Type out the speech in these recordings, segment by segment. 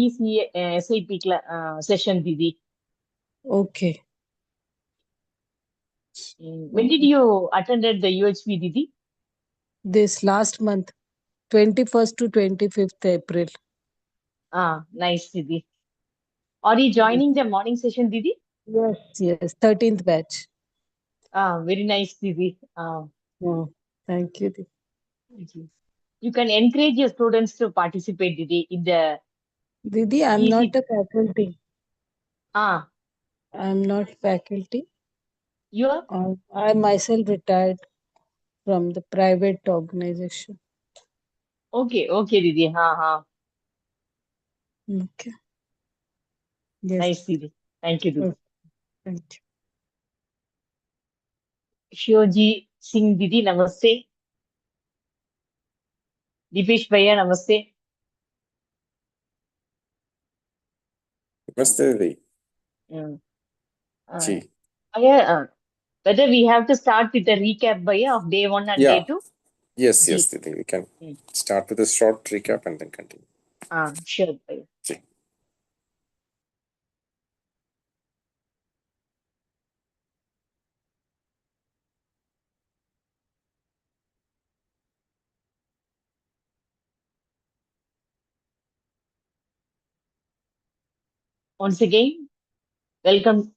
eSIP session, Didi. Okay. When did you attended the UHV, Didi? This last month, 21st to 25th April. Nice, Didi. Are you joining the morning session, Didi? Yes, 13th batch. Very nice, Didi. Oh, thank you. You can encourage your students to participate, Didi, in the Didi, I'm not easy. a faculty. Ah, I'm not faculty. you are? I myself retired from the private organization. Okay, Didi. Okay. Yes. Nice, Didi. Thank you, Didi. Okay. Thank you. Shioji Singh, Didi, namaste. Dipesh Bhaiya, namaste. Namaste, Didi. Ji. Whether we have to start with a recap, Bhaiya, of day 1 and day 2? Yes, Didi. We can start with a short recap and then continue. Sure, Bhaiya. Ji. Once again, welcome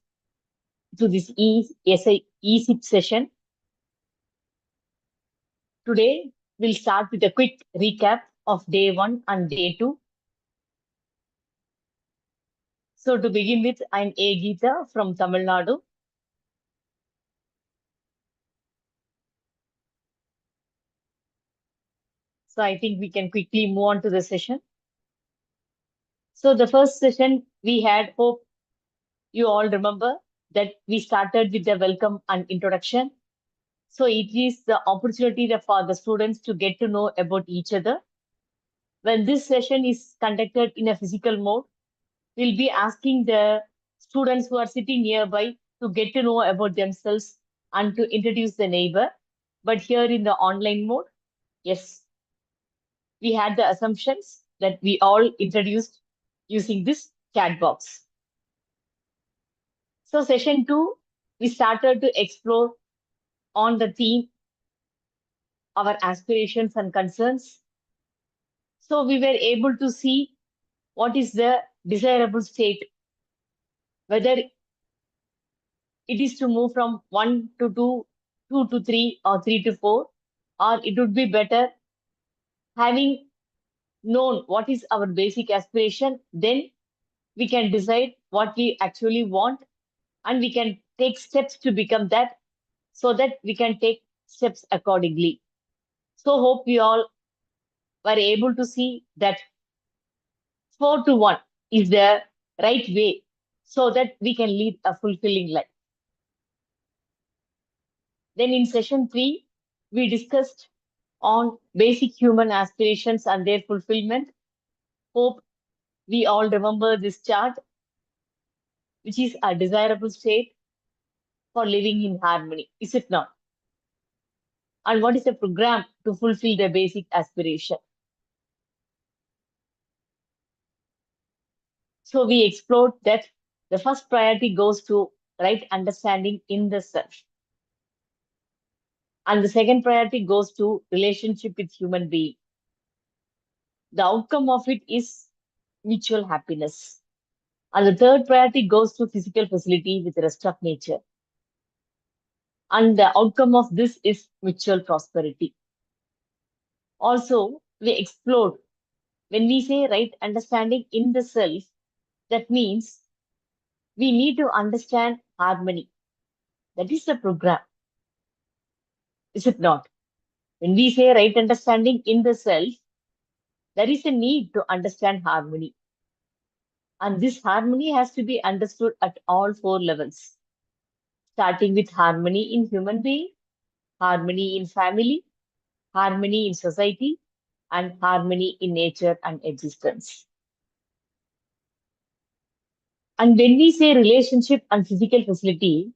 to this eSIP session. Today, we'll start with a quick recap of day 1 and day 2. So to begin with, I'm A. Geeta from Tamil Nadu. So I think we can quickly move on to the session. So the first session we had, hope you all remember that we started with the welcome and introduction. So it is the opportunity for the students to get to know about each other. When this session is conducted in a physical mode, we'll be asking the students who are sitting nearby to get to know about themselves and to introduce the neighbor. But here in the online mode, yes, we had the assumptions that we all introduced using this chat box. So session 2, we started to explore on the theme, our aspirations and concerns. So we were able to see what is the desirable state, whether it is to move from 1 to 2, 2 to 3, or 3 to 4, or it would be better having known what is our basic aspiration, then we can decide what we actually want and we can take steps to become that so that we can take steps accordingly. So hope we all were able to see that 4 to 1 is the right way so that we can lead a fulfilling life. Then in session 3, we discussed on basic human aspirations and their fulfillment. Hope we all remember this chart, which is a desirable state for living in harmony, is it not? And what is the program to fulfill the basic aspiration? So we explored that the first priority goes to right understanding in the self. And the second priority goes to relationship with human being. The outcome of it is mutual happiness. And the third priority goes to physical facility with the rest of nature. And the outcome of this is mutual prosperity. Also, we explored when we say right understanding in the self, that means we need to understand harmony. That is the program. Is it not? When we say right understanding in the self, there is a need to understand harmony. And this harmony has to be understood at all 4 levels, starting with harmony in human being, harmony in family, harmony in society, and harmony in nature and existence. And when we say relationship and physical facility,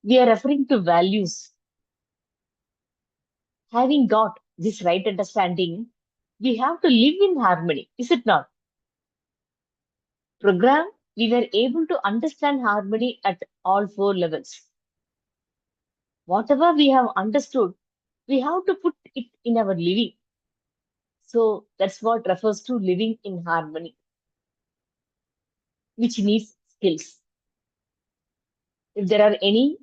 we are referring to values. Having got this right understanding, we have to live in harmony, is it not? program, we were able to understand harmony at all four levels. Whatever we have understood, we have to put it in our living. So that's what refers to living in harmony, which needs skills. If there are any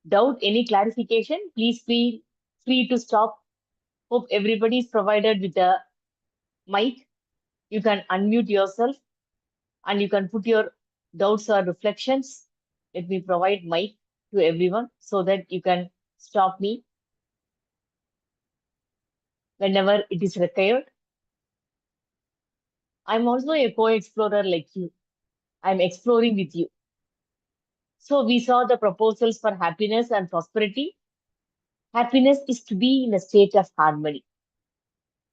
doubt, any clarification, please feel free to stop. Hope everybody is provided with a mic. You can unmute yourself and you can put your doubts or reflections. Let me provide mic to everyone so that you can stop me whenever it is required. I'm also a co-explorer like you. I'm exploring with you. So we saw the proposals for happiness and prosperity. Happiness is to be in a state of harmony.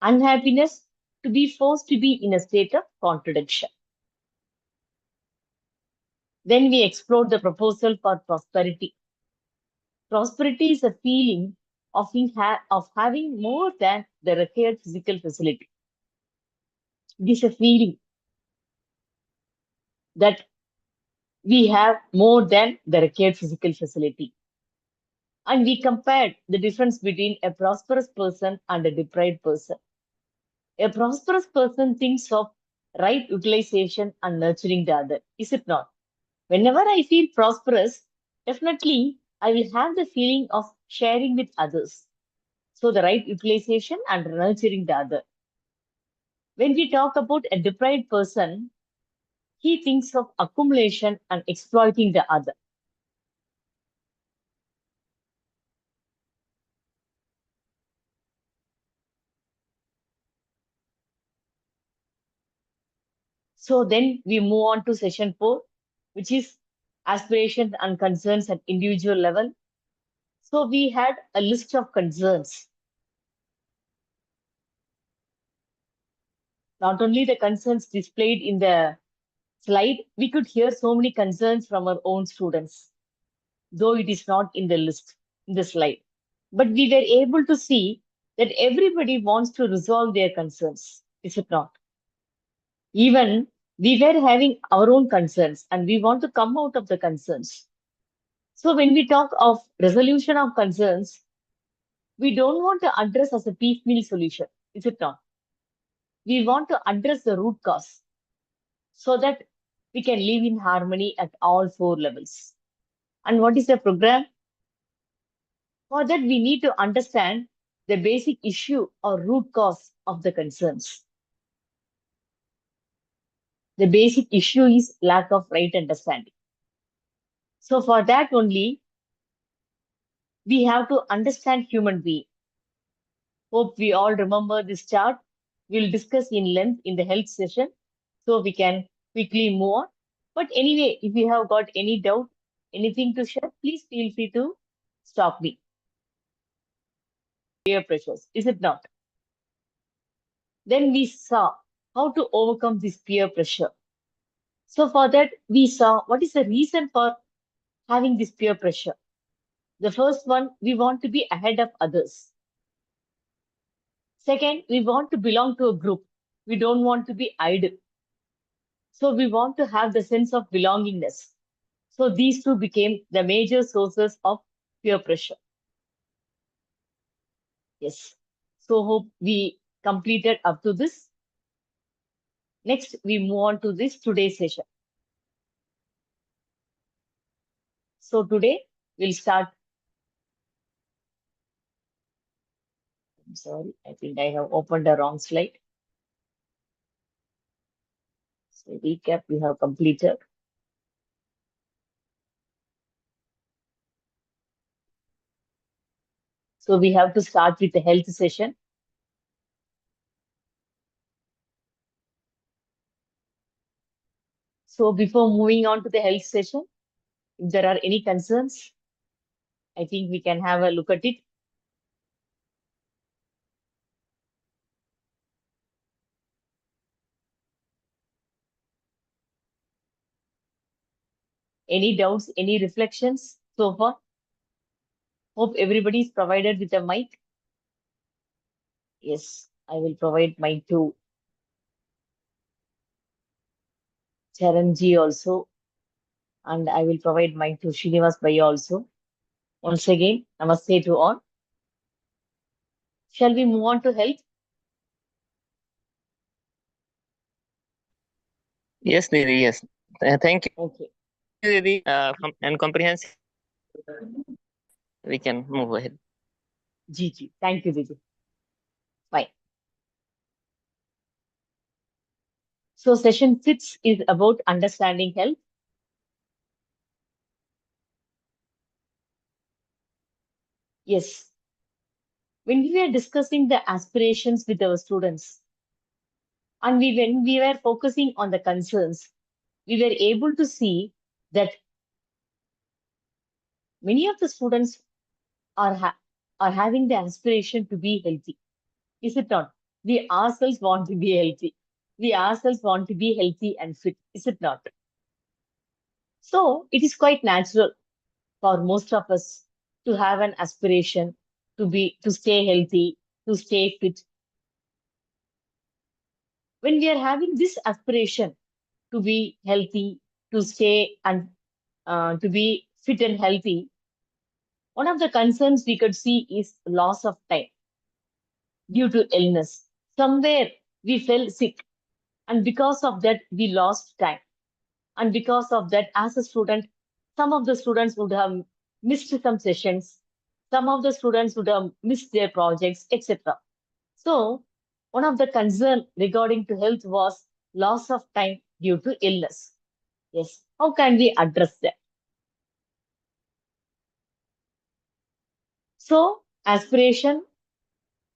Unhappiness to be forced to be in a state of contradiction. Then we explored the proposal for prosperity. Prosperity is a feeling of having more than the required physical facility. It is a feeling that we have more than the required physical facility. And we compared the difference between a prosperous person and a deprived person. A prosperous person thinks of right utilization and nurturing the other, is it not? Whenever I feel prosperous, definitely I will have the feeling of sharing with others. So the right utilization and nurturing the other. When we talk about a deprived person, he thinks of accumulation and exploiting the other. So then we move on to session 4, which is aspirations and concerns at individual level. So we had a list of concerns. Not only the concerns displayed in the slide, we could hear so many concerns from our own students, though it is not in the list, in the slide. But we were able to see that everybody wants to resolve their concerns, is it not? Even we were having our own concerns and we want to come out of the concerns. So when we talk of resolution of concerns, we don't want to address as a piecemeal solution, is it not? We want to address the root cause so that we can live in harmony at all four levels. And what is the program? For that, we need to understand the basic issue or root cause of the concerns. The basic issue is lack of right understanding. So for that only, we have to understand human being. Hope we all remember this chart. We'll discuss in length in the health session so we can quickly move on. But anyway, if you have got any doubt, anything to share, please feel free to stop me. Peer pressures, is it not? Then we saw how to overcome this peer pressure. So for that, we saw what is the reason for having this peer pressure. The first one, we want to be ahead of others. Second, we want to belong to a group. We don't want to be idle. So we want to have the sense of belongingness. So these two became the major sources of peer pressure. Yes. So hope we completed up to this. Next, we move on to this today's session. So today we'll start. I'm sorry, I think I have opened the wrong slide. So recap, we have completed. So we have to start with the health session. So before moving on to the health session, if there are any concerns, I think we can have a look at it. Any doubts, any reflections so far? Hope everybody is provided with a mic. Yes, I will provide mine too. Charanji also, and I will provide mine to Srinivas Bhai also. Once again, namaste to all. Shall we move on to health? Yes, Didi, yes. Thank you, Okay. Didi, and comprehensive. We can move ahead. GG. Thank you, Didi. Fine. So session 6 is about understanding health. Yes. When we were discussing the aspirations with our students, and when we were focusing on the concerns, we were able to see that many of the students are having the aspiration to be healthy. Is it not? We ourselves want to be healthy. We ourselves want to be healthy and fit. Is it not? So it is quite natural for most of us to have an aspiration to stay healthy, to stay fit. When we are having this aspiration to be healthy, to stay and to be fit and healthy, one of the concerns we could see is loss of time due to illness. Somewhere we fell sick, and because of that, we lost time. And because of that, as a student, some of the students would have missed some sessions, some of the students would have missed their projects, etc. So, one of the concern regarding to health was loss of time due to illness. Yes, how can we address that? So, aspiration,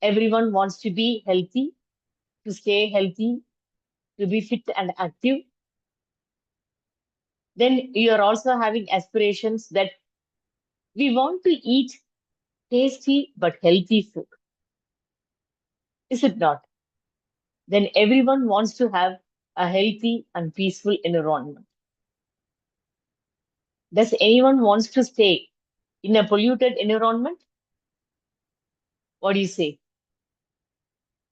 everyone wants to be healthy, to stay healthy, to be fit and active. Then you are also having aspirations that we want to eat tasty but healthy food. Is it not? Then everyone wants to have a healthy and peaceful environment. Does anyone wants to stay in a polluted environment? What do you say?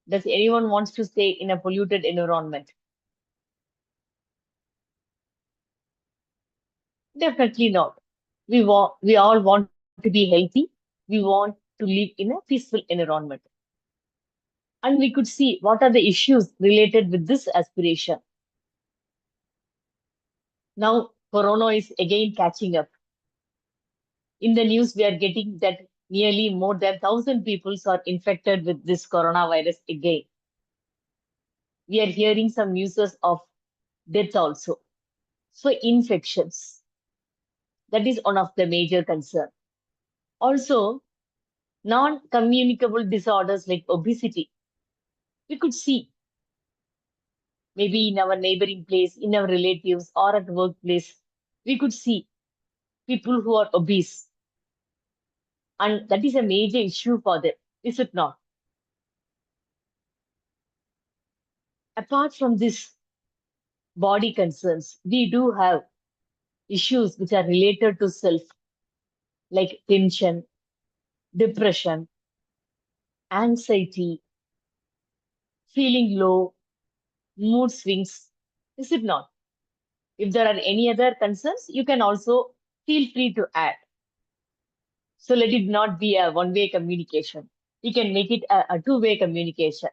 Does anyone wants to stay in a polluted environment? Definitely not. We all want to be healthy. We want to live in a peaceful environment. And we could see what are the issues related with this aspiration. Now, Corona is again catching up. In the news, we are getting that nearly more than 1,000 people are infected with this coronavirus again. We are hearing some news of death also. So, infections, that is one of the major concern. Also, non-communicable disorders like obesity. We could see maybe in our neighboring place, in our relatives, or at workplace, we could see people who are obese. And that is a major issue for them, is it not? Apart from this body concerns, we do have issues which are related to self, like tension, depression, anxiety, feeling low, mood swings. Is it not? If there are any other concerns, you can also feel free to add. So let it not be a one-way communication. You can make it a two-way communication.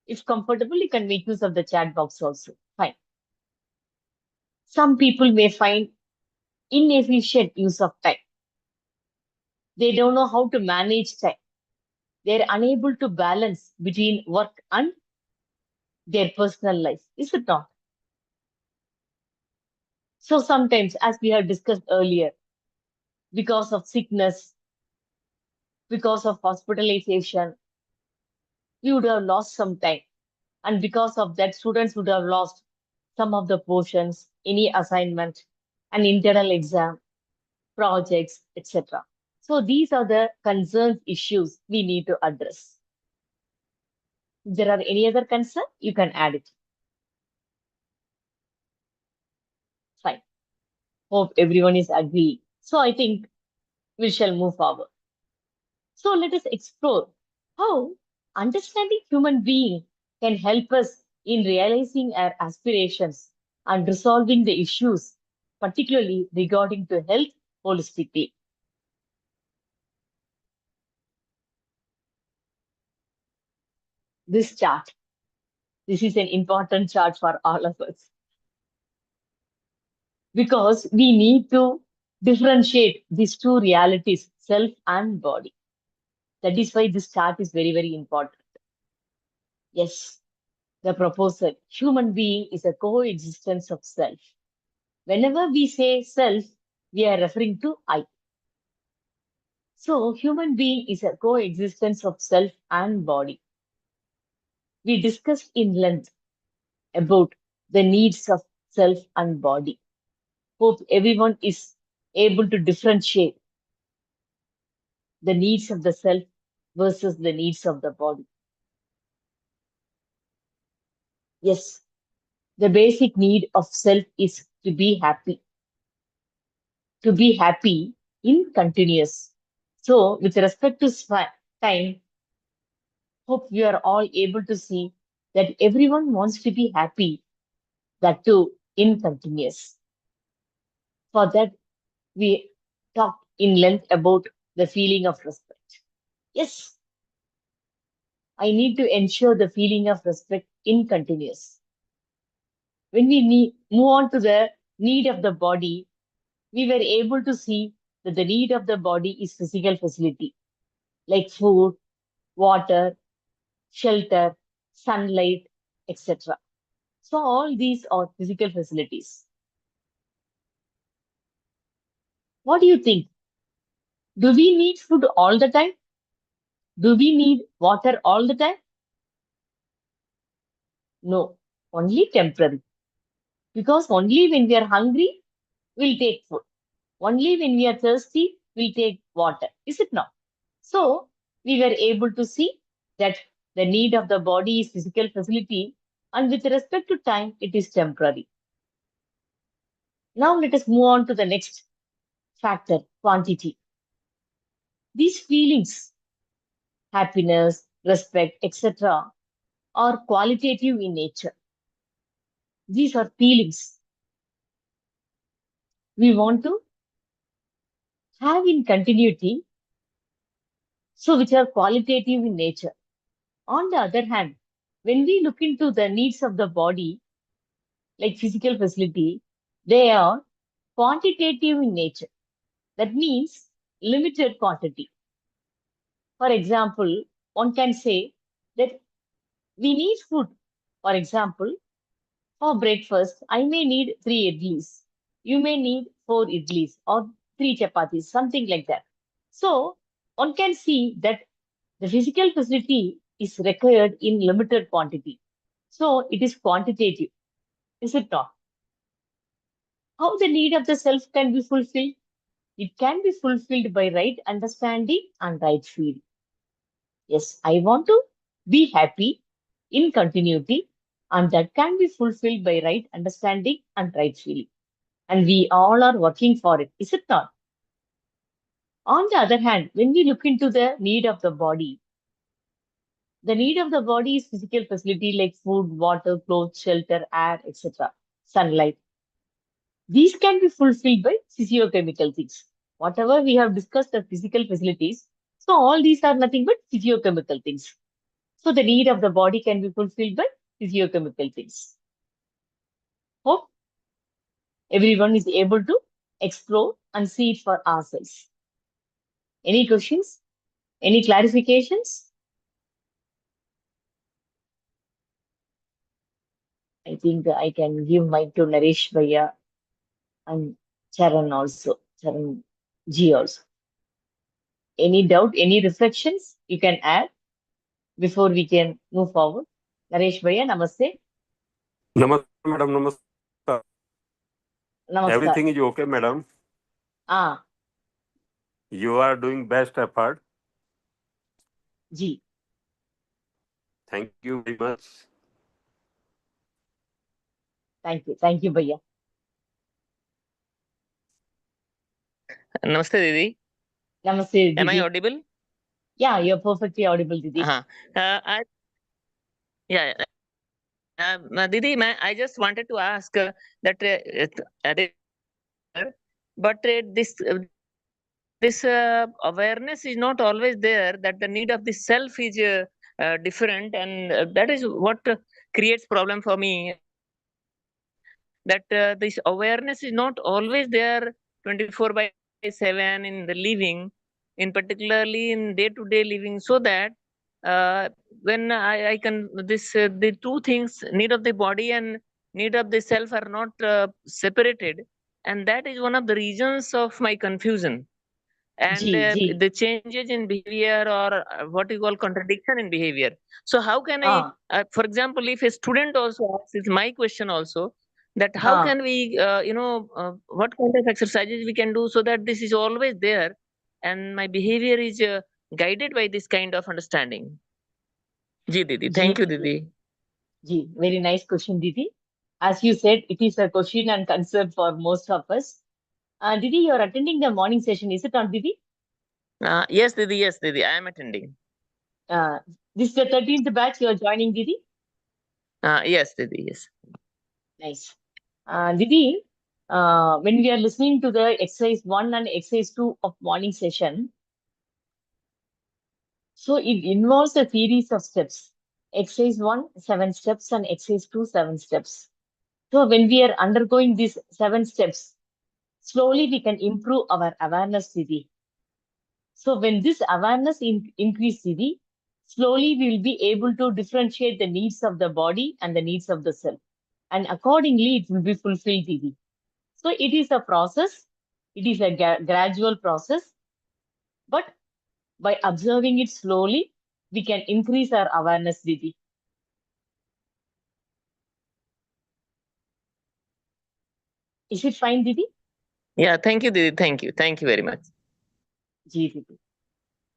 If comfortable, you can make use of the chat box also. Fine. Some people may find inefficient use of time. They don't know how to manage time. They're unable to balance between work and their personal life. Is it not? So sometimes, as we have discussed earlier, because of sickness, because of hospitalization, we would have lost some time. And because of that, students would have lost some of the portions, any assignment, an internal exam, projects, etc. So these are the concerns issues we need to address. If there are any other concern, you can add it. Fine. Hope everyone is agreeing. So I think we shall move forward. So let us explore how understanding human being can help us in realizing our aspirations and resolving the issues, particularly regarding to health holistically. This chart, this is an important chart for all of us because we need to differentiate these two realities, self and body. That is why this chart is very, very important. Yes, the proposal, human being is a coexistence of self. Whenever we say self, we are referring to I. So human being is a coexistence of self and body. We discussed in length about the needs of self and body. Hope everyone is able to differentiate the needs of the self versus the needs of the body. Yes, the basic need of self is to be happy in continuous. So, with respect to time, hope we are all able to see that everyone wants to be happy, that too in continuous. For that, we talked in length about the feeling of respect. Yes, I need to ensure the feeling of respect in continuous. When we move on to the need of the body, we were able to see that the need of the body is physical facility like food, water, shelter, sunlight, etc. So all these are physical facilities. What do you think? Do we need food all the time? Do we need water all the time? No, only temporary. Because only when we are hungry, we'll take food. Only when we are thirsty, we'll take water. Is it not? So we were able to see that the need of the body is physical facility, and with respect to time, it is temporary. Now let us move on to the next factor, quantity. These feelings, happiness, respect, etc., are qualitative in nature. These are feelings we want to have in continuity, so which are qualitative in nature. On the other hand, when we look into the needs of the body, like physical facility, they are quantitative in nature. That means limited quantity. For example, one can say that we need food. For example, for breakfast, I may need 3 idlis. You may need 4 idlis or 3 chapatis, something like that. So one can see that the physical facility is required in limited quantity. So it is quantitative, is it not? How the need of the self can be fulfilled? It can be fulfilled by right understanding and right feeling. Yes, I want to be happy in continuity, and that can be fulfilled by right understanding and right feeling. And we all are working for it, is it not? On the other hand, when we look into the need of the need of the body is physical facility like food, water, clothes, shelter, air, etc., sunlight. These can be fulfilled by physiochemical things. Whatever we have discussed as physical facilities, so all these are nothing but physiochemical things. So the need of the body can be fulfilled by physiochemical things. Hope everyone is able to explore and see it for ourselves. Any questions? Any clarifications? I think I can give mic to Naresh Bhaiya and Charan also, Charan G also. Any doubt, any reflections you can add before we can move forward? Naresh Bhaiya, namaste. Namaste, madam. Namaste. Namaskar. Everything is okay, madam. Ah, You are doing best effort. Ji. Thank you very much. Thank you. Thank you, Bhaiya. Namaste, Didi. Namaste, Didi. Am I audible? Yeah, you're perfectly audible, Didi. Yeah. Didi, I just wanted to ask but this awareness is not always there, that the need of the self is different, and that is what creates problem for me, that this awareness is not always there 24/7 in the living, in particularly in day-to-day living, so that when I can this the two things, need of the body and need of the self, are not separated, and that is one of the reasons of my confusion and Ji. the changes in behavior, or what you call contradiction in behavior. So how can I, for example, if a student also asks, it's my question also, that how can we what kind of exercises we can do so that this is always there and my behavior is guided by this kind of understanding. Ji Didi, thank you Didi. Ji, very nice question, Didi. As you said, it is a question and concern for most of us. Didi, you're attending the morning session, is it not, Didi? Yes Didi, I am attending. This is the 13th batch you are joining, Didi? Yes Didi, yes. Nice. Didi, when we are listening to the exercise 1 and exercise 2 of morning session, so it involves a series of steps. Exercise 1, 7 steps, and exercise 2, 7 steps. So when we are undergoing these 7 steps, slowly we can improve our awareness, Didi. So when this awareness increases, Didi, slowly we will be able to differentiate the needs of the body and the needs of the self. And accordingly, it will be fulfilled, Didi. So it is a process. It is a gradual process. But by observing it slowly, we can increase our awareness, Didi. Is it fine, Didi? Yeah, thank you Didi, thank you very much. Ji, Didi.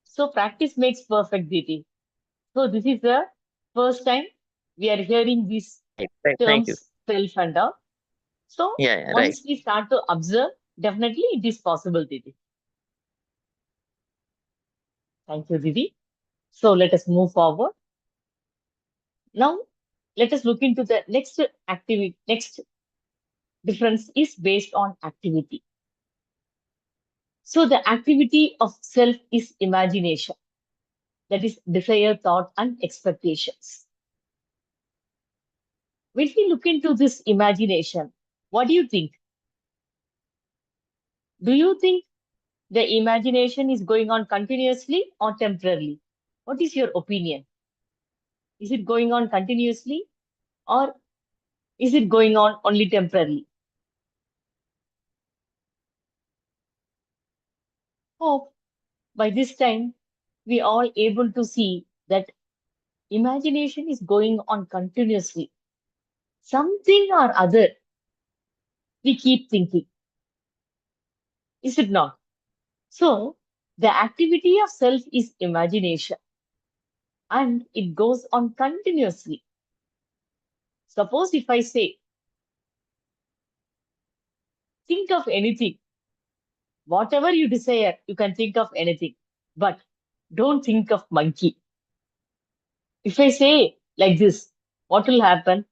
So practice makes perfect, Didi. So this is the first time we are hearing these Thank you. terms, self and all. So Yeah, once right. we start to observe, definitely it is possible, Didi. Thank you, Didi. So let us move forward. Now, let us look into the next activity. Next difference is based on activity. So the activity of self is imagination. That is desire, thought, and expectations. When we look into this imagination, what do you think? Do you think the imagination is going on continuously or temporarily? What is your opinion? Is it going on continuously or is it going on only temporarily? Hope by this time we all able to see that imagination is going on continuously. Something or other we keep thinking. Is it not? So the activity of self is imagination and it goes on continuously. Suppose if I say, think of anything, whatever you desire, you can think of anything, but don't think of monkey. If I say like this, what will happen?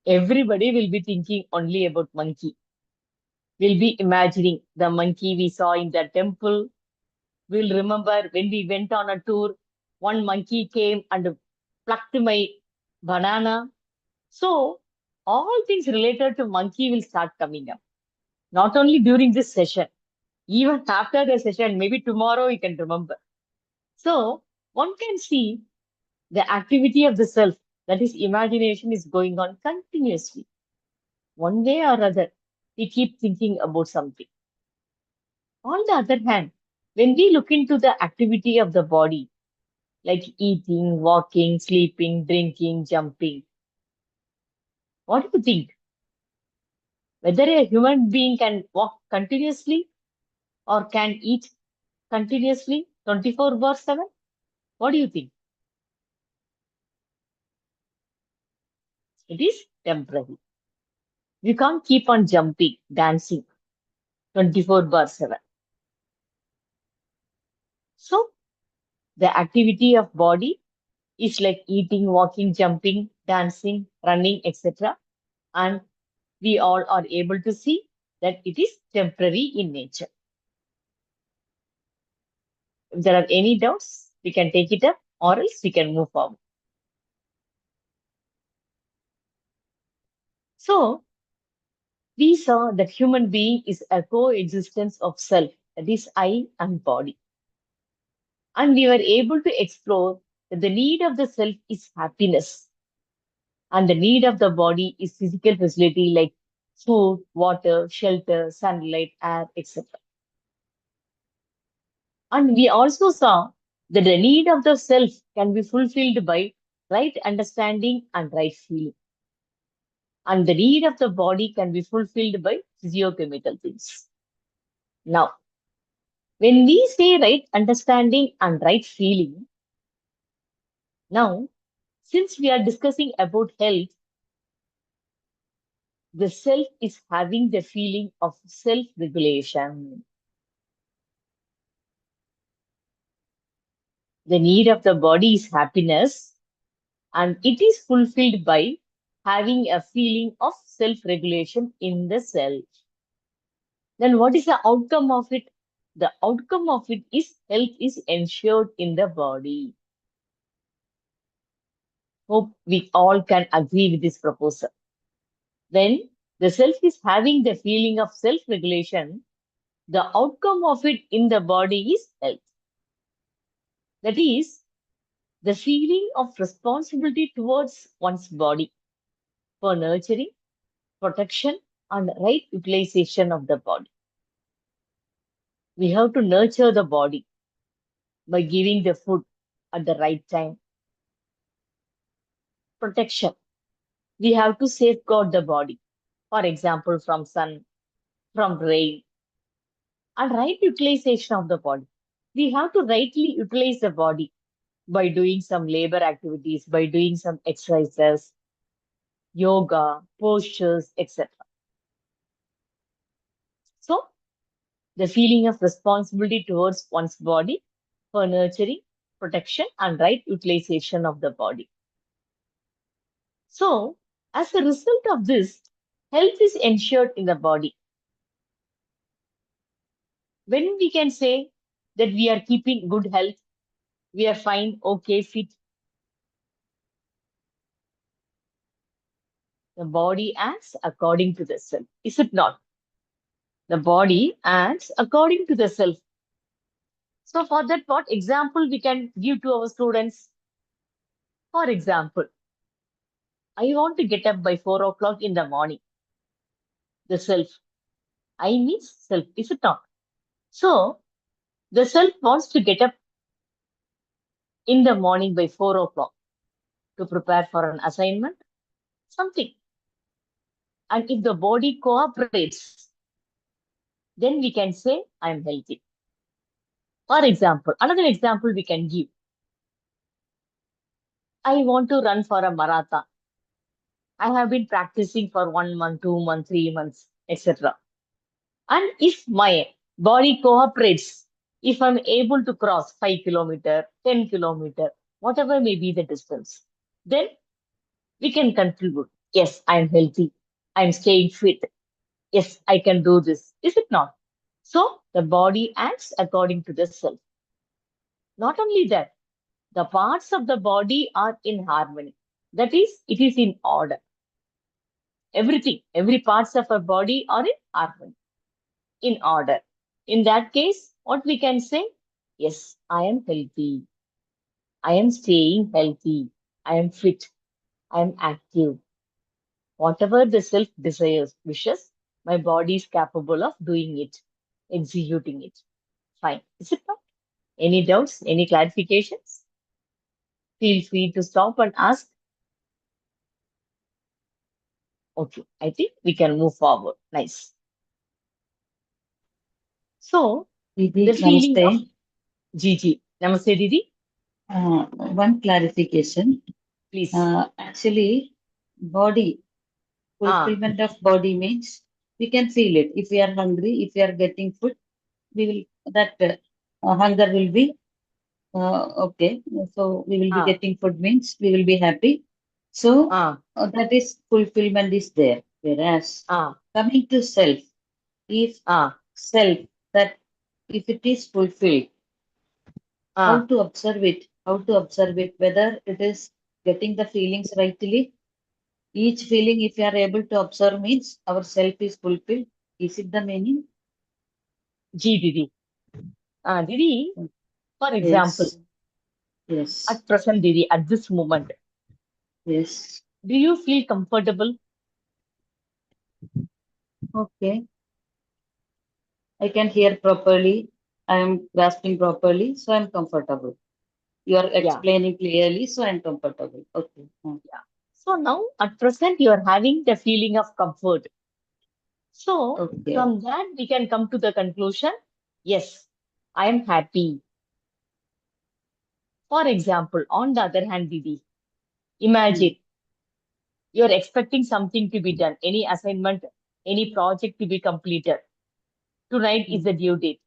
Everybody will be thinking only about monkey. We'll be imagining the monkey we saw in the temple. We'll remember when we went on a tour, one monkey came and plucked my banana. So all things related to monkey will start coming up. Not only during this session, even after the session, maybe tomorrow you can remember. So one can see the activity of the self, that is imagination, is going on continuously. One way or other, we keep thinking about something. On the other hand, when we look into the activity of the body, like eating, walking, sleeping, drinking, jumping, what do you think? Whether a human being can walk continuously or can eat continuously 24/7? What do you think? It is temporary. You can't keep on jumping, dancing 24/7. So the activity of body is like eating, walking, jumping, dancing, running, etc. And we all are able to see that it is temporary in nature. If there are any doubts, we can take it up or else we can move forward. So we saw that human being is a coexistence of self, that is I and body. And we were able to explore that the need of the self is happiness and the need of the body is physical facility like food, water, shelter, sunlight, air, etc. And we also saw that the need of the self can be fulfilled by right understanding and right feeling. And the need of the body can be fulfilled by physiochemical things. Now, when we say right understanding and right feeling, now, since we are discussing about health, the self is having the feeling of self regulation. The need of the body is happiness, and it is fulfilled by having a feeling of self regulation in the self. Then, what is the outcome of it? The outcome of it is health is ensured in the body. Hope we all can agree with this proposal. When the self is having the feeling of self regulation, the outcome of it in the body is health. That is, the feeling of responsibility towards one's body for nurturing, protection, and right utilization of the body. We have to nurture the body by giving the food at the right time. Protection. We have to safeguard the body, for example, from sun, from rain, and right utilization of the body. We have to rightly utilize the body by doing some labor activities, by doing some exercises, yoga, postures, etc. So, the feeling of responsibility towards one's body for nurturing, protection, and right utilization of the body. So, as a result of this, health is ensured in the body. When we can say that we are keeping good health, we are fine, okay, fit, the body acts according to the self. Is it not? The body acts according to the self. So for that, what example we can give to our students? For example, I want to get up by 4 o'clock in the morning. The self. I means self. Is it not? So the self wants to get up in the morning by 4 o'clock to prepare for an assignment, something. And if the body cooperates, then we can say I am healthy. For example, another example we can give. I want to run for a marathon. I have been practicing for 1 month, 2 months, 3 months, etc. And if my body cooperates, if I'm able to cross 5 kilometer, 10 kilometer, whatever may be the distance, then we can conclude, yes, I'm healthy. I'm staying fit. Yes, I can do this. Is it not? So the body acts according to the self. Not only that, the parts of the body are in harmony. That is, it is in order. Everything, every parts of our body are in harmony, in order. In that case, what we can say? Yes, I am healthy. I am staying healthy. I am fit. I am active. Whatever the self desires, wishes, my body is capable of doing it, executing it. Fine. Is it not? Any doubts? Any clarifications? Feel free to stop and ask. Okay, I think we can move forward. Nice. So, Didi, the feeling of namaste. Gigi. Namaste, Didi. One clarification. Please. Actually, body, fulfillment of body means we can feel it. If we are hungry, if we are getting food, we will that hunger will be Okay, so we will be Ah, getting food means we will be happy. So ah, that is fulfillment is there. Whereas ah, coming to self, if ah, self that if it is fulfilled, how ah. to observe it? How to observe it? Whether it is getting the feelings rightly. Each feeling, if you are able to observe, means our self is fulfilled. Is it the meaning? G, Didi. Didi, for example, Yes. Yes. at present, Didi, at this moment, Yes. do you feel comfortable? Okay. I can hear properly. I am grasping properly, so I'm comfortable. You are Yeah, explaining clearly, so I'm comfortable. Okay. yeah. So now, at present, you are having the feeling of comfort. So Okay. from that, we can come to the conclusion, yes, I am happy. For example, on the other hand, Didi, Hmm. imagine you're expecting something to be done, any assignment, any project to be completed. Tonight is Hmm. the due date.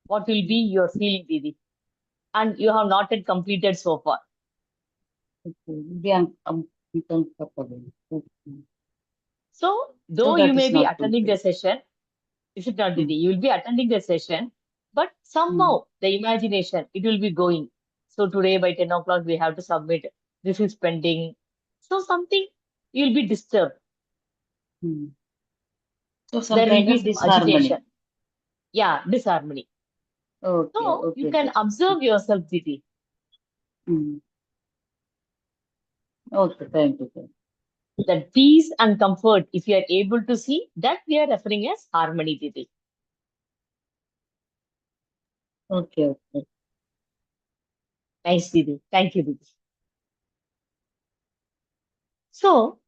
What will be your feeling, Didi? And you have not yet completed so far. Okay. Maybe I'm uncomfortable. Okay. So, So though you that may is be not attending the fulfilled. session, is it not, Hmm. Didi? You will be attending the session, but Hmm. somehow the imagination, it will be going. So, today by 10 o'clock, we have to submit. This is pending. So, something you'll be disturbed. Hmm. So some There will kind be of some disharmony. agitation. Yeah, disharmony. Okay. So, you Okay. can observe yourself, Didi. Hmm. Okay. Thank you. Thank That peace and comfort, if you are able to see, that we are referring as harmony, Didi. you. Okay. Okay. Nice, Didi. Thank you, Didi. So,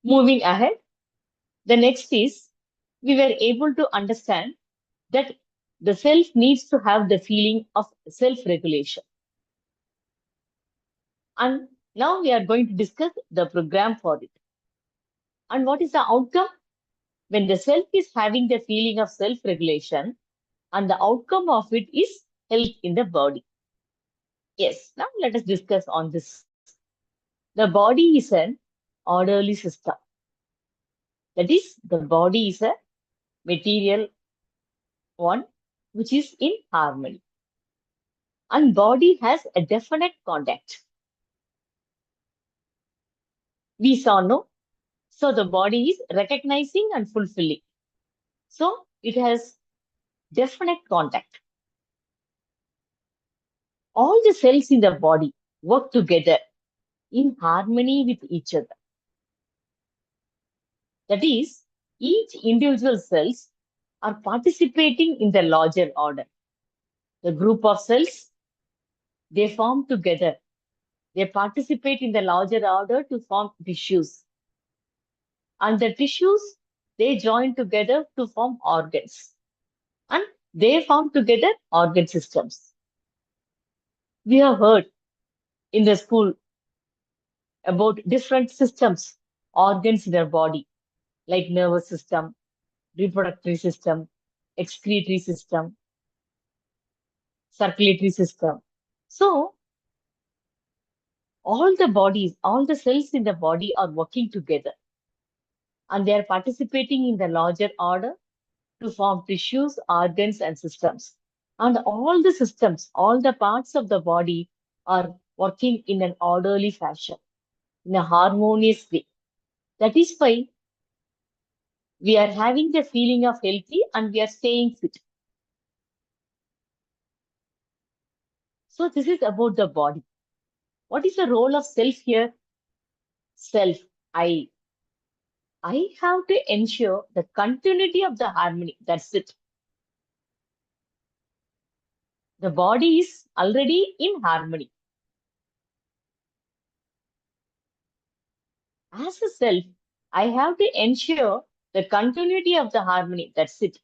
moving ahead, the next is we were able to understand that the self needs to have the feeling of self regulation. And now we are going to discuss the program for it. And what is the outcome? When the self is having the feeling of self regulation, and the outcome of it is health in the body. Yes, now let us discuss on this. The body is an orderly system. That is, the body is a material one which is in harmony. And body has a definite contact. We saw, no? So the body is recognizing and fulfilling. So it has definite contact. All the cells in the body work together in harmony with each other. That is, each individual cells are participating in the larger order. The group of cells, they form together. They participate in the larger order to form tissues. And the tissues, they join together to form organs. And they form together organ systems. We have heard in the school about different systems, organs in our body, like nervous system, reproductive system, excretory system, circulatory system. So all the bodies, all the cells in the body are working together and they are participating in the larger order to form tissues, organs, and systems. And all the systems, all the parts of the body are working in an orderly fashion, in a harmonious way. That is why we are having the feeling of healthy and we are staying fit. So this is about the body. What is the role of self here? Self, I. I have to ensure the continuity of the harmony. That's it. The body is already in harmony. As a self, I have to ensure the continuity of the harmony. That's it.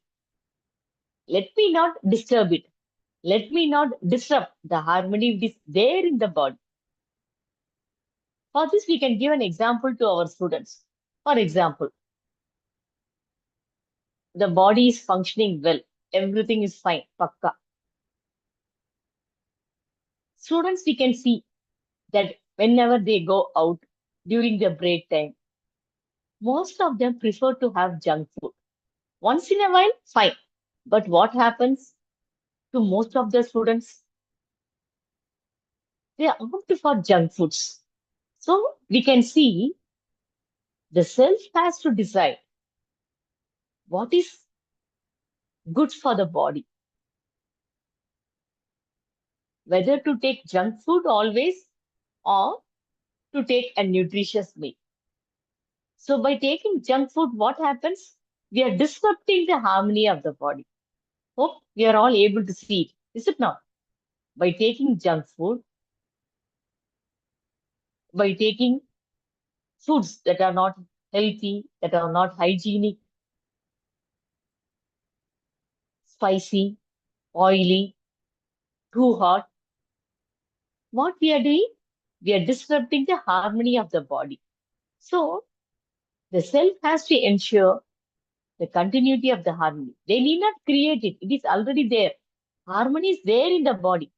Let me not disturb it. Let me not disrupt the harmony which is there in the body. For this, we can give an example to our students. For example, the body is functioning well. Everything is fine. Pakka. Students, we can see that whenever they go out during the break time, most of them prefer to have junk food. Once in a while, fine. But what happens to most of the students? They opt for junk foods. So we can see the self has to decide what is good for the body, whether to take junk food always or to take a nutritious meal. So by taking junk food, what happens? We are disrupting the harmony of the body. Hope we are all able to see it. Is it not? By taking junk food, by taking foods that are not healthy, that are not hygienic, spicy, oily, too hot, what we are doing? We are disrupting the harmony of the body. So the self has to ensure the continuity of the harmony. They need not create it. It is already there. Harmony is there in the body.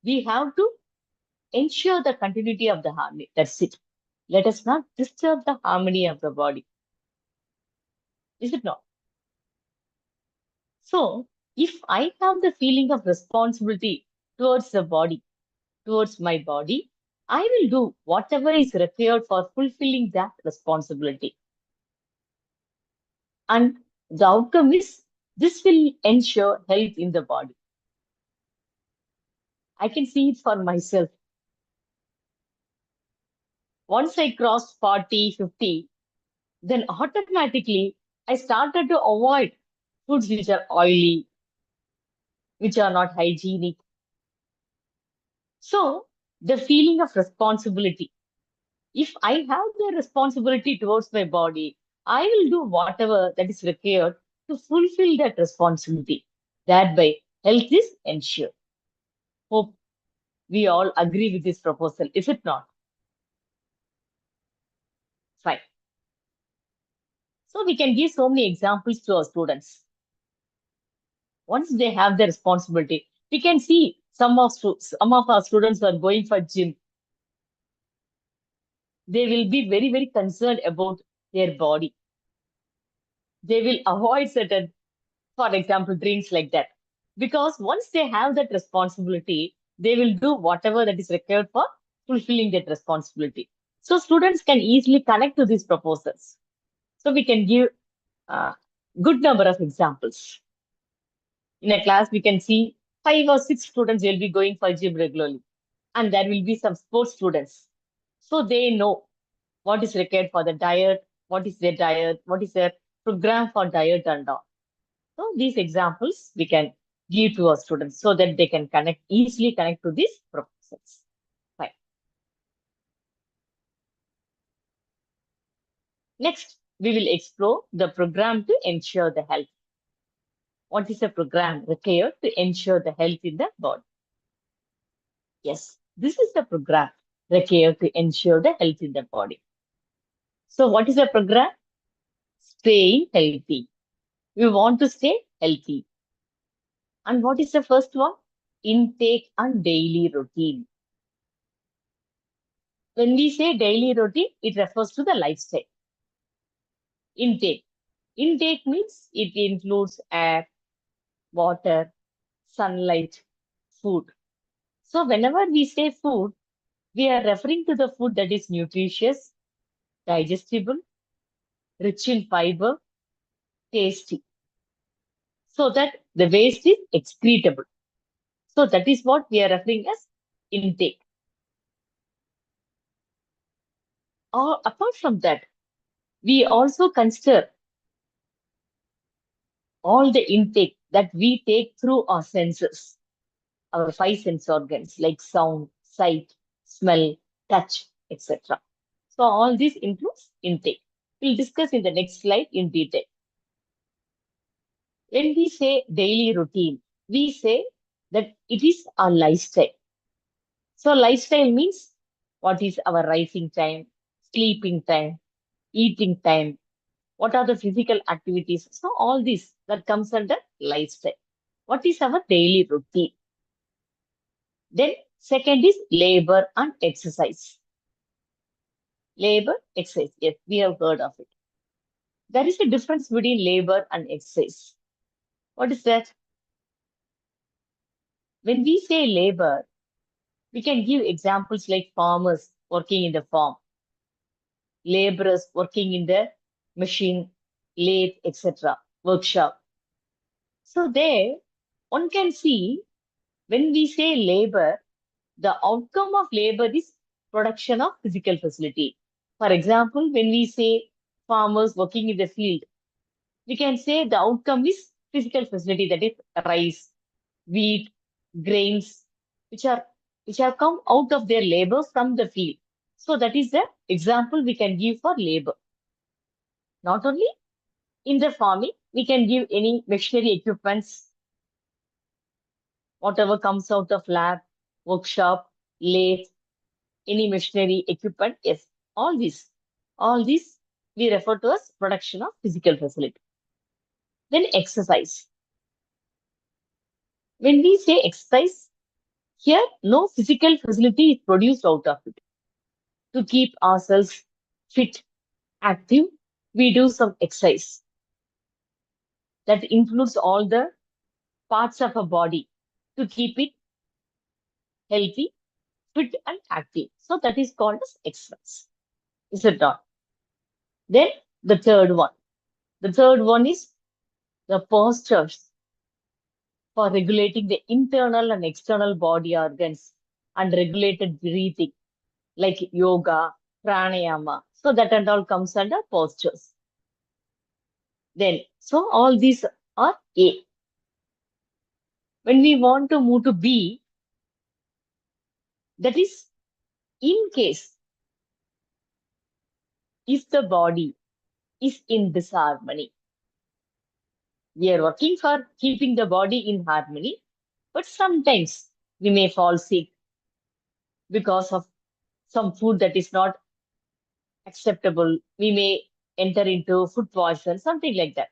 We have to ensure the continuity of the harmony. That's it. Let us not disturb the harmony of the body. Is it not? So, if I have the feeling of responsibility towards the body, towards my body, I will do whatever is required for fulfilling that responsibility. And the outcome is this will ensure health in the body. I can see it for myself. Once I crossed 40, 50, then automatically I started to avoid foods which are oily, which are not hygienic. So the feeling of responsibility, if I have the responsibility towards my body, I will do whatever that is required to fulfill that responsibility. Thereby, health is ensured. Hope we all agree with this proposal, is it not? Fine. So we can give so many examples to our students. Once they have the responsibility, we can see some of our students are going for gym. They will be very, very concerned about their body. They will avoid certain, for example, drinks like that. Because once they have that responsibility, they will do whatever that is required for fulfilling that responsibility. So students can easily connect to these proposals. So we can give a good number of examples. In a class, we can see 5 or 6 students will be going for gym regularly. And there will be some sports students. So they know what is required for the diet, what is their diet, what is their program for diet and all. So these examples we can give to our students so that they can easily connect to these proposals. Fine. Next, we will explore the program to ensure the health. What is a program required to ensure the health in the body? Yes, this is the program required to ensure the health in the body. So what is the program? Staying healthy. We want to stay healthy. And what is the first one? Intake and daily routine. When we say daily routine, it refers to the lifestyle. Intake. Intake means it includes air, water, sunlight, food. So whenever we say food, we are referring to the food that is nutritious, digestible, rich in fiber, tasty. So that the waste is excretable. So that is what we are referring as intake. Or apart from that, we also consider all the intake that we take through our senses, our 5 sense organs like sound, sight, smell, touch, etc. So all this includes intake. We'll discuss in the next slide in detail. When we say daily routine, we say that it is our lifestyle. So lifestyle means what is our rising time, sleeping time, eating time, what are the physical activities. So all this that comes under lifestyle. What is our daily routine? Then Second is labor and exercise. Labor, exercise. Yes, we have heard of it. There is a difference between labor and exercise. What is that? When we say labor, we can give examples like farmers working in the farm, laborers working in the machine, lathe, etc., workshop. So there, one can see when we say labor, the outcome of labor is production of physical facility. For example, when we say farmers working in the field, we can say the outcome is physical facility, that is rice, wheat, grains, which are come out of their labor from the field. So that is the example we can give for labor. Not only in the farming, we can give any machinery equipments, whatever comes out of lab, workshop, lathe, any machinery equipment. Yes, all these we refer to as production of physical facility. Then exercise. When we say exercise, here no physical facility is produced out of it. To keep ourselves fit, active, we do some exercise. That includes all the parts of a body to keep it healthy, fit, and active. So that is called as exercise. Is it not? Then the third one. The third one is the postures for regulating the internal and external body organs and regulated breathing, like yoga, pranayama. So that and all comes under postures. Then, so all these are A. When we want to move to B, that is in case if the body is in disharmony. We are working for keeping the body in harmony, but sometimes we may fall sick because of some food that is not acceptable. We may enter into food poison, something like that.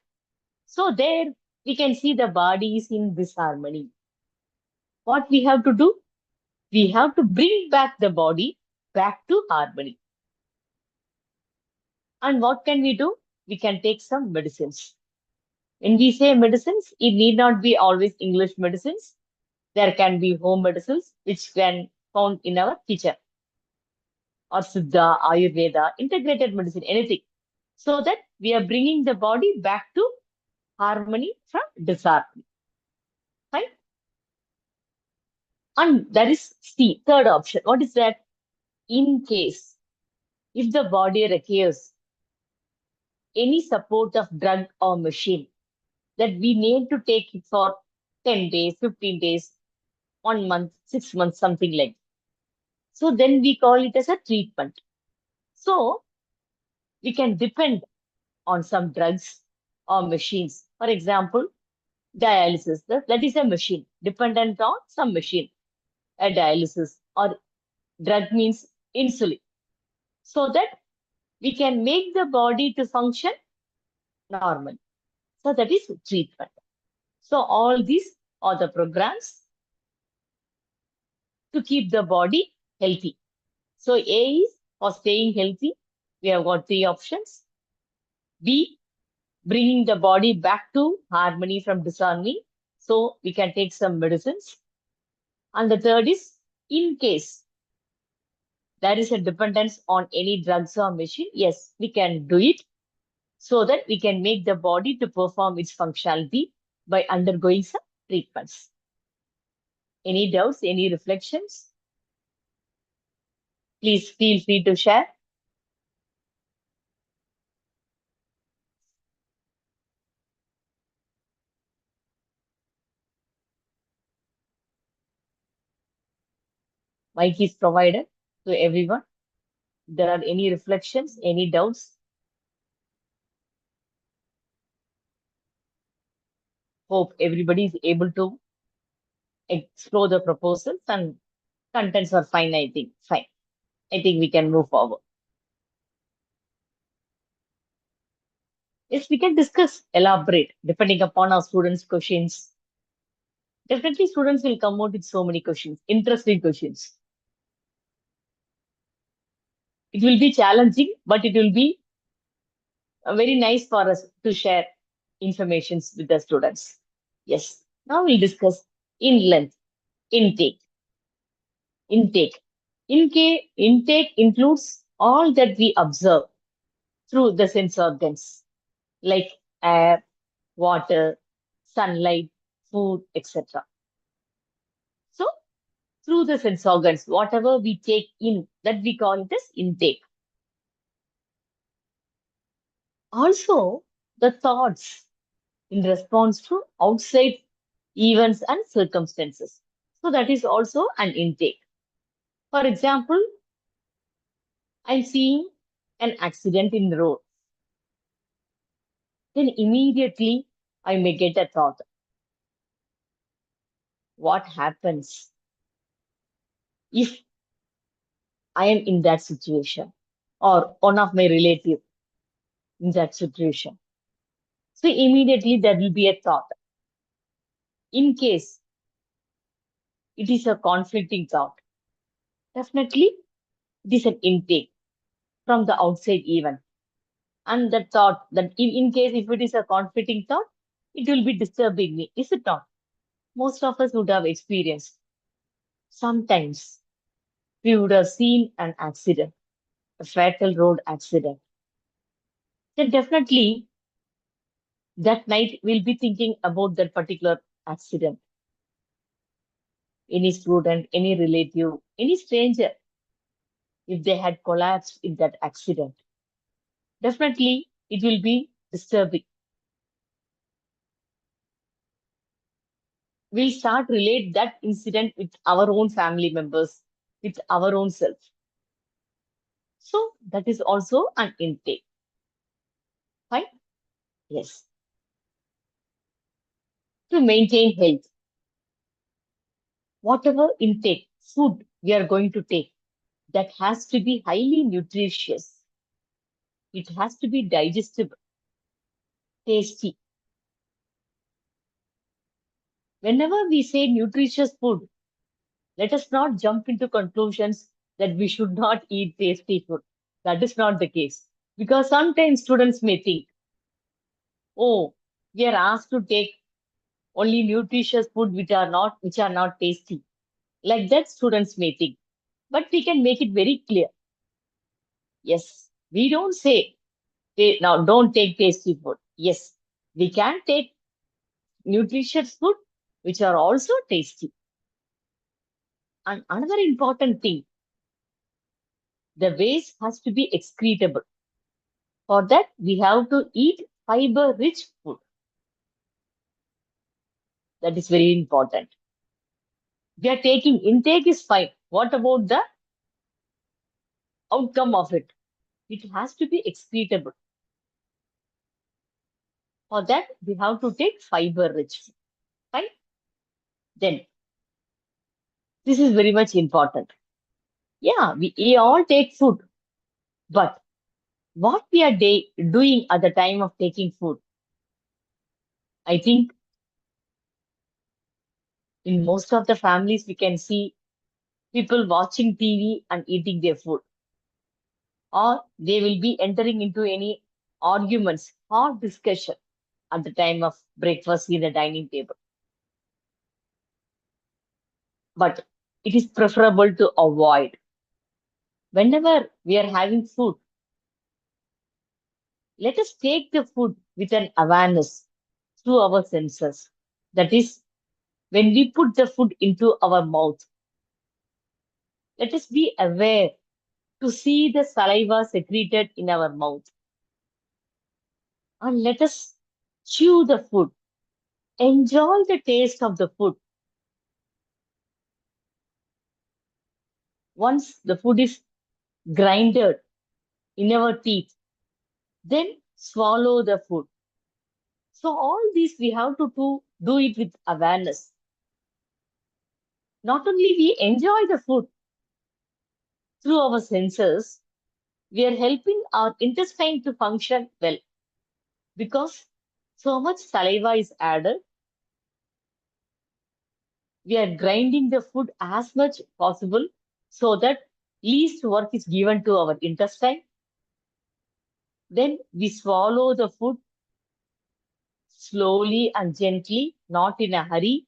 So there we can see the body is in disharmony. What we have to do? We have to bring back the body back to harmony. And what can we do? We can take some medicines. When we say medicines, it need not be always English medicines. There can be home medicines which can found in our kitchen, or Siddha, Ayurveda, integrated medicine, anything. So that we are bringing the body back to harmony from disharmony. Right? And that is C, third option. What is that? In case, if the body requires any support of drug or machine, that we need to take it for 10 days, 15 days, 1 month, 6 months, something like that. So then we call it as a treatment. So we can depend on some drugs or machines. For example, dialysis, that is a machine, dependent on some machine, a dialysis, or drug means insulin. So that we can make the body to function normal. So that is treatment. So all these are the programs to keep the body healthy. So A is for staying healthy. We have got 3 options. B, bringing the body back to harmony from disharmony. So we can take some medicines. And the third is in case there is a dependence on any drugs or machine, yes, we can do it so that we can make the body to perform its functionality by undergoing some treatments. Any doubts, any reflections? Please feel free to share. Mic is provided to everyone. If there are any reflections, any doubts? Hope everybody is able to explore the proposals and contents are fine, I think. Fine. I think we can move forward. Yes, we can discuss, elaborate, depending upon our students' questions. definitely students will come out with so many questions, interesting questions. It will be challenging, but it will be very nice for us to share informations with the students. Yes. Now we'll discuss in length, intake. Intake. Intake includes all that we observe through the sense organs, like air, water, sunlight, food, etc. So, through the sense organs, whatever we take in, that we call it as intake. Also, the thoughts in response to outside events and circumstances. So, that is also an intake. For example, I'm seeing an accident in the road. Then immediately I may get a thought. What happens if I am in that situation or one of my relative in that situation? So immediately there will be a thought. In case it is a conflicting thought, definitely it is an intake from the outside event. And the thought that in case if it is a conflicting thought, it will be disturbing me. Is it not? Most of us would have experienced. Sometimes we would have seen an accident, a fatal road accident. Then definitely that night we'll be thinking about that particular accident. Any student, any relative, any stranger, if they had collapsed in that accident, definitely it will be disturbing. We'll start relate that incident with our own family members, with our own self. So that is also an intake. Fine? Yes. To maintain health, whatever intake, food we are going to take, that has to be highly nutritious. It has to be digestible, tasty. Whenever we say nutritious food, let us not jump into conclusions that we should not eat tasty food. That is not the case. Because sometimes students may think, oh, we are asked to take only nutritious food which are not tasty. Like that, students may think. But we can make it very clear. Yes, we don't say now don't take tasty food. Yes, we can take nutritious food which are also tasty. And another important thing, the waste has to be excretable. For that, we have to eat fiber-rich food. That is very important. We are taking intake is fine. What about the outcome of it? It has to be excretable. For that, we have to take fiber-rich food. Fine? Then, this is very much important. Yeah, we all take food, but what we are doing at the time of taking food, I think in most of the families, we can see people watching TV and eating their food, or they will be entering into any arguments or discussion at the time of breakfast in the dining table. But it is preferable to avoid. Whenever we are having food, let us take the food with an awareness through our senses. That is, when we put the food into our mouth, let us be aware to see the saliva secreted in our mouth. And let us chew the food, enjoy the taste of the food. Once the food is grinded in our teeth, then swallow the food. So all these we have to do it with awareness. Not only we enjoy the food through our senses, we are helping our intestine to function well because so much saliva is added. we are grinding the food as much possible so that least work is given to our intestine. Then we swallow the food slowly and gently, not in a hurry,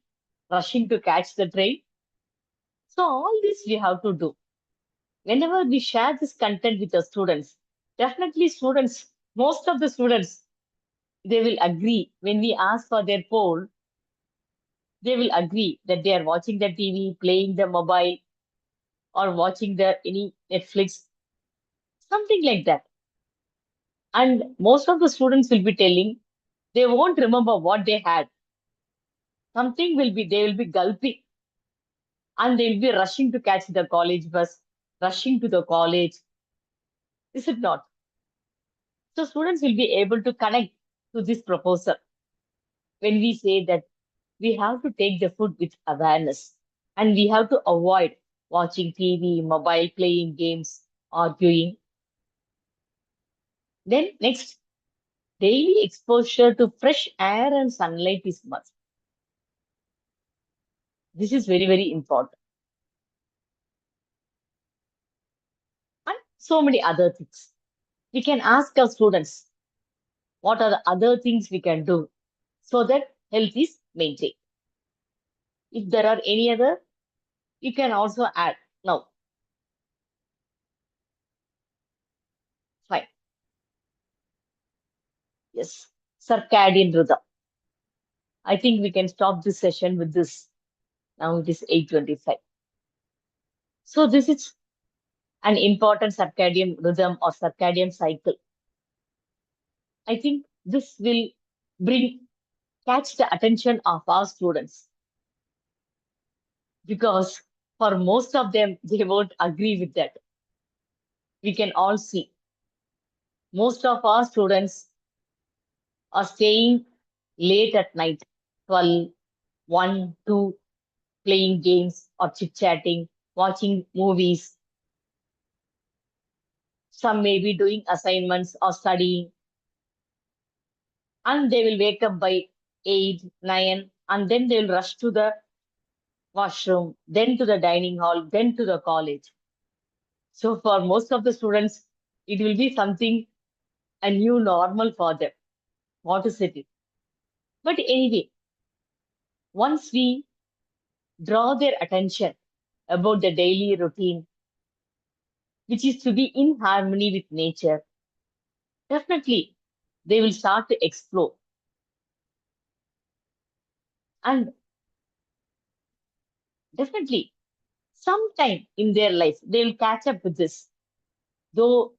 rushing to catch the train. So all this we have to do. Whenever we share this content with the students, definitely students, most of the students, they will agree when we ask for their poll, they will agree that they are watching the TV, playing the mobile, or watching the any Netflix, something like that. And most of the students will be telling they won't remember what they had. Something will be, they will be gulping and they'll be rushing to catch the college bus, rushing to the college. Is it not? So students will be able to connect to this proposal when we say that we have to take the food with awareness and we have to avoid watching TV, mobile, playing games, arguing. Then next, daily exposure to fresh air and sunlight is must. This is very, very important. And so many other things. We can ask our students, what are the other things we can do so that health is maintained? If there are any other, you can also add. Now, fine. Yes, circadian rhythm. I think we can stop this session with this. Now it is 8:25. So this is an important circadian rhythm or circadian cycle. I think this will catch the attention of our students because for most of them, they won't agree with that. We can all see most of our students are staying late at night, 12, 1, 2, playing games or chit-chatting, watching movies. Some may be doing assignments or studying, and they will wake up by 8, 9, and then they will rush to the washroom, then to the dining hall, then to the college. So for most of the students, it will be something a new normal for them. What is it? But anyway, once we draw their attention about the daily routine, which is to be in harmony with nature, definitely they will start to explore. And definitely, sometime in their life, they will catch up with this. Though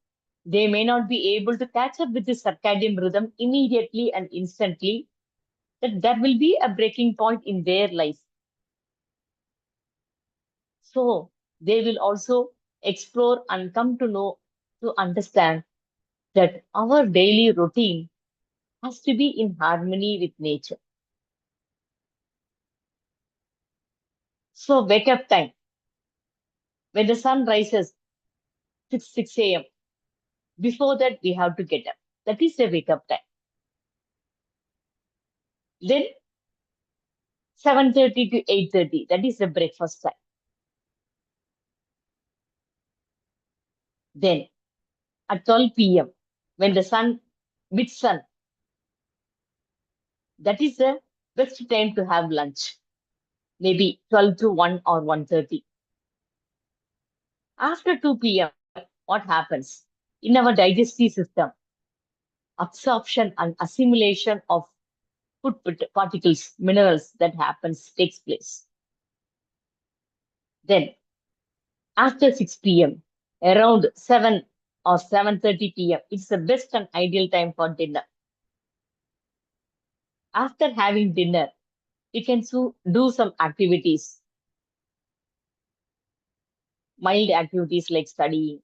they may not be able to catch up with the circadian rhythm immediately and instantly, that there will be a breaking point in their life. So they will also explore and come to know, to understand that our daily routine has to be in harmony with nature. So wake up time. When the sun rises, 6 a.m. Before that, we have to get up. That is the wake up time. Then 7:30 to 8:30, that is the breakfast time. Then at 12 p.m., when the sun, mid sun, that is the best time to have lunch. Maybe 12 to 1 or 1:30. After 2 p.m., what happens? In our digestive system, absorption and assimilation of food particles, minerals that happens, takes place. Then after 6 p.m., around 7 or 7:30 p.m., it's the best and ideal time for dinner. After having dinner, we can do some activities, mild activities like studying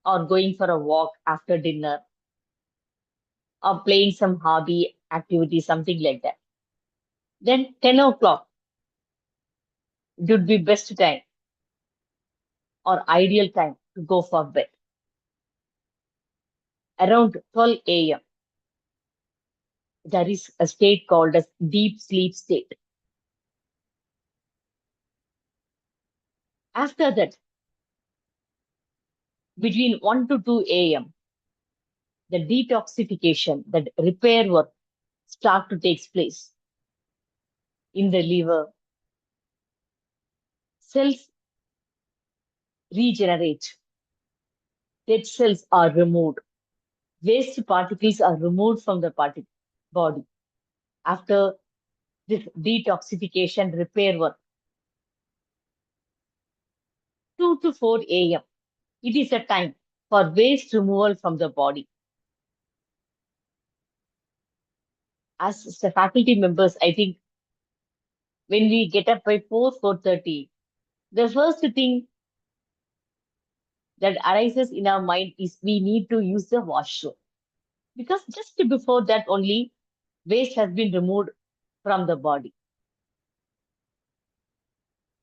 or going for a walk after dinner or playing some hobby activity, something like that. Then 10 o'clock would be best time or ideal time to go for bed. Around 12 a.m., there is a state called as deep sleep state. After that, between 1 to 2 a.m., the detoxification, the repair work start to take place in the liver. Cells regenerate. Dead cells are removed. Waste particles are removed from the body. After this detoxification repair work, 2 to 4 a.m., it is a time for waste removal from the body. As the faculty members, I think when we get up by 4:30, the first thing that arises in our mind is we need to use the washroom. Because just before that only, waste has been removed from the body.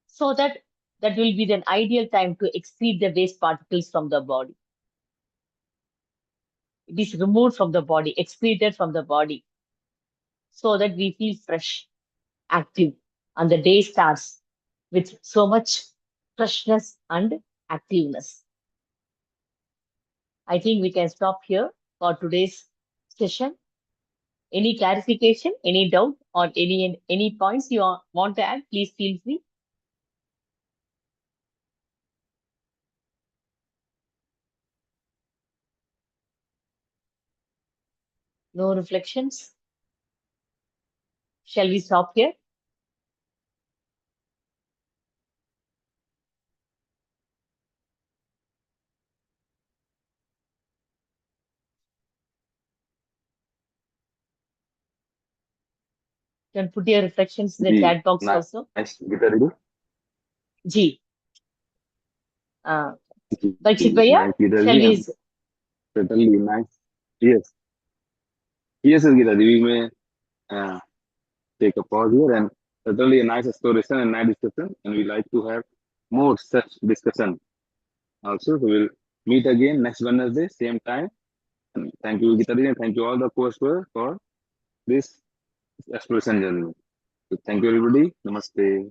So that will be the ideal time to excrete the waste particles from the body. It is removed from the body, excreted from the body, so that we feel fresh, active, and the day starts with so much freshness and activeness. I think we can stop here for today's session. Any clarification, any doubt, or any points you want to add, please feel free. No reflections? Shall we stop here? You can put your reflections in the chat box also. Nice, Gita Didi. Ji. Parikshit Bhaiya, Nice, Gita shall Didi. we? And certainly nice. Yes. Yes, Gita Didi. We may take a pause here, and certainly a nice exploration and nice discussion. And we like to have more such discussion also. So we'll meet again next Wednesday, same time. And thank you, Gita Didi, and thank you all the coursework for this exploration journey. So thank you, everybody. Namaste.